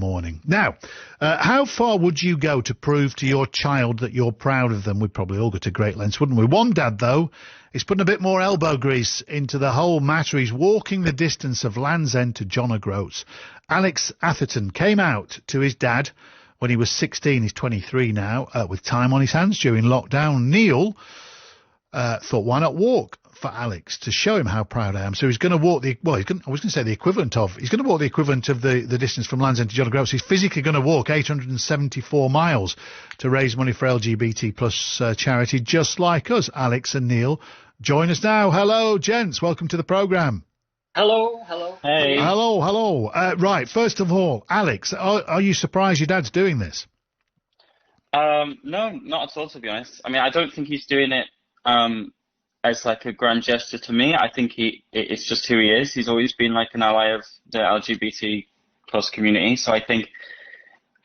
morning. Now, how far would you go to prove to your child that you're proud of them? We'd probably all go to great lengths, wouldn't we? One dad, though, is putting a bit more elbow grease into the whole matter. He's walking the distance of Land's End to John O'Groats. Alex Atherton came out to his dad when he was 16. He's 23 now, with time on his hands during lockdown. Neil thought, why not walk for Alex to show him how proud I am? So he's going to walk the equivalent of the distance from Land's End to John O'Groats. He's physically going to walk 874 miles to raise money for LGBT plus charity, just like us. Alex and Neil join us now. Hello, gents. Welcome to the programme. Hello. Hey. Hello. Right, first of all, Alex, are you surprised your dad's doing this? No, not at all, to be honest. I mean, I don't think he's doing it as like a grand gesture to me. I think it's just who he is. He's always been like an ally of the LGBT plus community. So I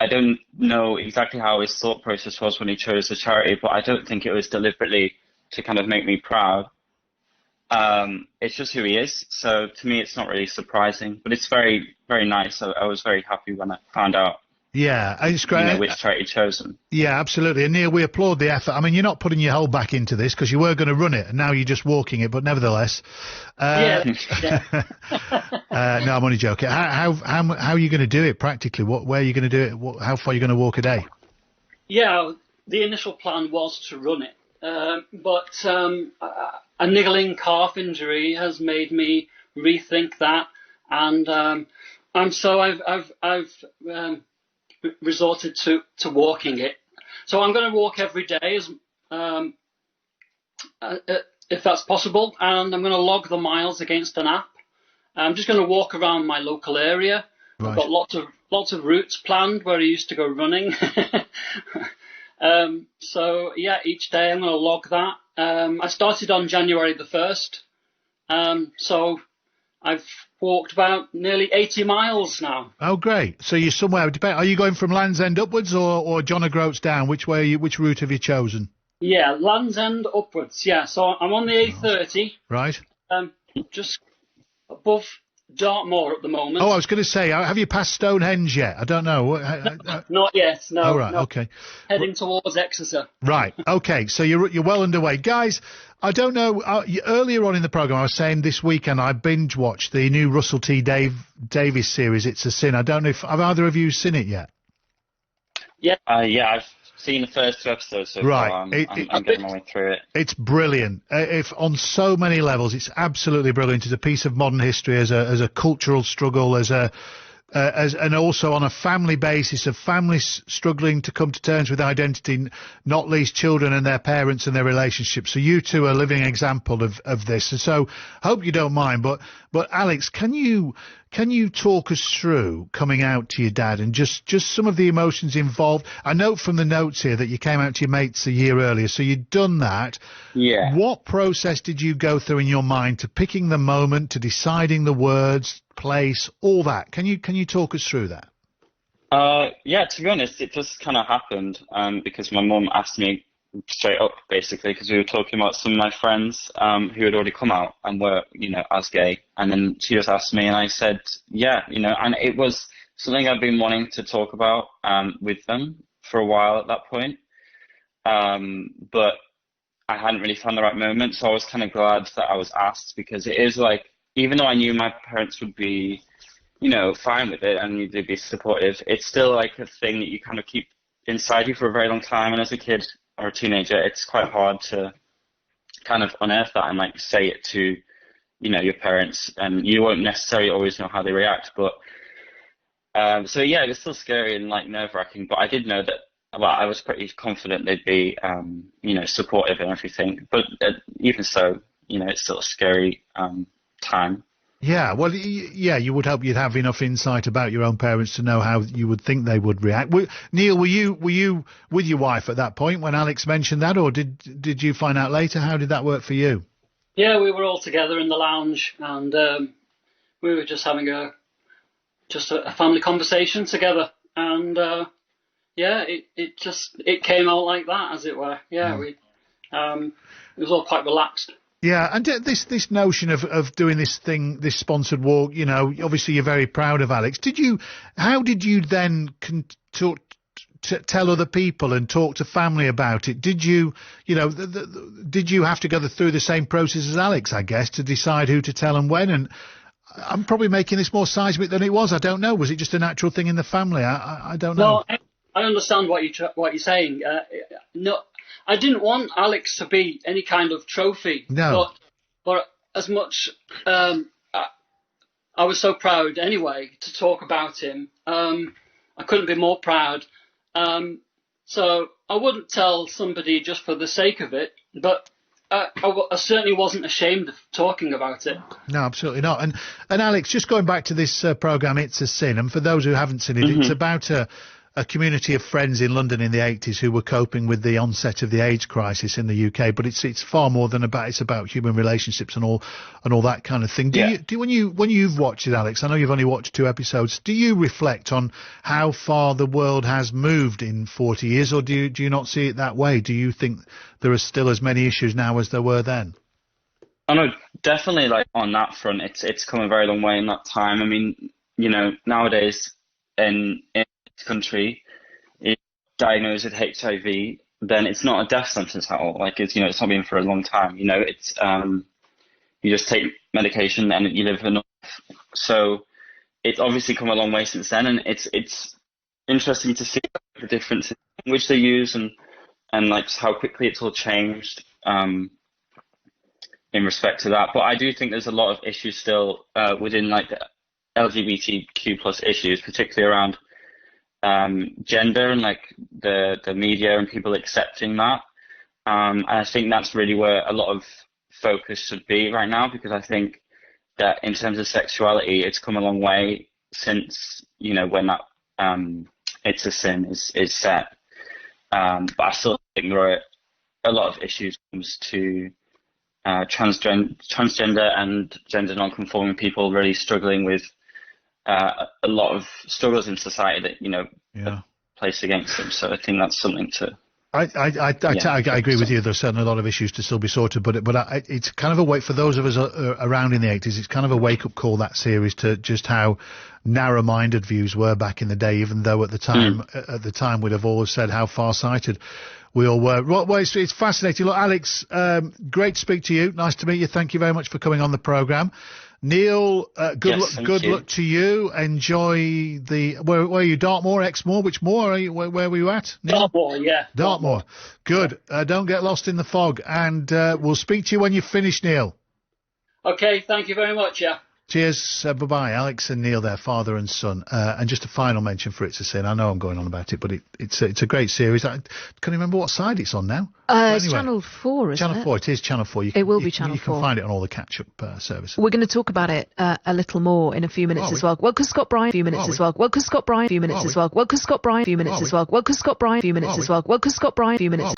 don't know exactly how his thought process was when he chose the charity, but I don't think it was deliberately to kind of make me proud. It's just who he is. So to me, it's not really surprising, but it's very, very nice. I was very happy when I found out. Yeah, it's great. Which charity chosen. Yeah, absolutely. And Neil, we applaud the effort. I mean, you're not putting your whole back into this because you were going to run it and now you're just walking it, but nevertheless. Yeah. No, I'm only joking. How are you going to do it practically? Where are you going to do it? How far are you going to walk a day? Yeah, the initial plan was to run it, but a niggling calf injury has made me rethink that, and I've resorted to walking it. So I'm going to walk every day, if that's possible, and I'm going to log the miles against an app. I'm just going to walk around my local area. Right. I've got lots of routes planned where I used to go running. So yeah, each day I'm going to log that. I started on January the 1st, so I've walked about nearly 80 miles now. Oh, great. So you're somewhere. Are you going from Land's End upwards or John O'Groats down? Which route have you chosen? Yeah, Land's End upwards, yeah. So I'm on the A30. Right. Just above Dartmoor at the moment. Oh, I was going to say, have you passed Stonehenge yet? I don't know. Not yet, no. Oh, right, no. okay. Heading towards Exeter. Right, okay, so you're well underway. Guys, I don't know, earlier on in the programme I was saying this weekend I binge-watched the new Russell T Davies series, It's a Sin. I don't know if, have either of you seen it yet? Yeah. Yeah, I've seen the first 2 episodes so right. far. I'm getting my way through it. It's brilliant. If on so many levels, it's absolutely brilliant. It's a piece of modern history as a cultural struggle, and also on a family basis of families struggling to come to terms with identity, not least children and their parents and their relationships. So you two are a living example of this. And so hope you don't mind, but Alex, can you talk us through coming out to your dad and just some of the emotions involved? I note from the notes here that you came out to your mates a year earlier, so you'd done that. Yeah. What process did you go through in your mind to picking the moment, to deciding the words, place, all that? Can you talk us through that? Yeah, to be honest, it just kind of happened because my mum asked me straight up, basically, because we were talking about some of my friends who had already come out and were, as gay. And then she just asked me and I said, yeah, and it was something I've been wanting to talk about with them for a while at that point. But I hadn't really found the right moment. So I was kind of glad that I was asked, because it is like, even though I knew my parents would be, fine with it and they'd be supportive, it's still like a thing that you kind of keep inside you for a very long time. And as a kid or a teenager, it's quite hard to kind of unearth that and like say it to, your parents, and you won't necessarily always know how they react. But so yeah, it was still scary and like nerve-wracking, but I did know that, well, I was pretty confident they'd be, supportive and everything. But even so, it's still a scary time. Yeah, well, yeah, you would hope you'd have enough insight about your own parents to know how you would think they would react. Neil, were you with your wife at that point when Alex mentioned that, or did you find out later? How did that work for you? Yeah, we were all together in the lounge, and we were just having a family conversation together, and yeah, it came out like that, as it were. Yeah, it was all quite relaxed. Yeah, and this notion of doing this thing, this sponsored walk, you know, obviously you're very proud of Alex. How did you then tell other people and talk to family about it? Did you, did you have to go through the same process as Alex, I guess, to decide who to tell and when? And I'm probably making this more seismic than it was. I don't know. Was it just a natural thing in the family? I don't know. No, I understand what you're saying. No, I didn't want Alex to be any kind of trophy. No. But as much, I was so proud anyway to talk about him. I couldn't be more proud. So I wouldn't tell somebody just for the sake of it, but I certainly wasn't ashamed of talking about it. No, absolutely not. And Alex, just going back to this programme, It's a Sin, and for those who haven't seen it, it's about a community of friends in London in the 80s who were coping with the onset of the AIDS crisis in the UK. But it's far more than it's about human relationships and all that kind of thing. Do you when you've watched it, Alex? I know you've only watched 2 episodes. Do you reflect on how far the world has moved in 40 years, or do you not see it that way? Do you think there are still as many issues now as there were then? I know, definitely. Like on that front, it's come a very long way in that time. I mean, nowadays in this country, if diagnosed with HIV, then it's not a death sentence at all. Like it's not been for a long time. It's you just take medication and you live enough. So it's obviously come a long way since then, and it's interesting to see the differences in which they use and like how quickly it's all changed in respect to that. But I do think there's a lot of issues still within like the LGBTQ plus issues, particularly around gender and like the media and people accepting that. And I think that's really where a lot of focus should be right now, because I think that in terms of sexuality, it's come a long way since, when that It's a Sin is set. But I still think there are a lot of issues when it comes to transgender and gender non-conforming people really struggling with a lot of struggles in society that are placed against them. So I think that's something to. I agree with you. There's certainly a lot of issues to still be sorted, but it's kind of a wake for those of us around in the 80s. It's kind of a wake-up call, that series, to just how narrow-minded views were back in the day. Even though at the time we'd have always said how far-sighted we all were. Well, it's fascinating. Look, Alex, great to speak to you. Nice to meet you. Thank you very much for coming on the programme. Neil, good luck to you. Enjoy where are you? Dartmoor, Exmoor? Which moor are you? Where were you at? Neil? Dartmoor, yeah. Dartmoor. Good. Don't get lost in the fog. And we'll speak to you when you've finished, Neil. Okay, thank you very much, yeah. Cheers. Bye-bye. Alex and Neil there, father and son. And just a final mention for It's a Sin. I know I'm going on about it, but it's a great series. I can't remember what side it's on now. It's Channel 4, isn't it? Channel 4. It is Channel 4. It will be Channel 4. You can find it on all the catch-up services. We're going to talk about it a little more in a few minutes as well. Well, because Scott Bryan, a few minutes as well. Well, because Scott Bryan, a few minutes as well. Well, because Scott Bryan, a few minutes as well. Well, because Scott Bryan, a few minutes as well. Well, because Scott Bryan, a few minutes.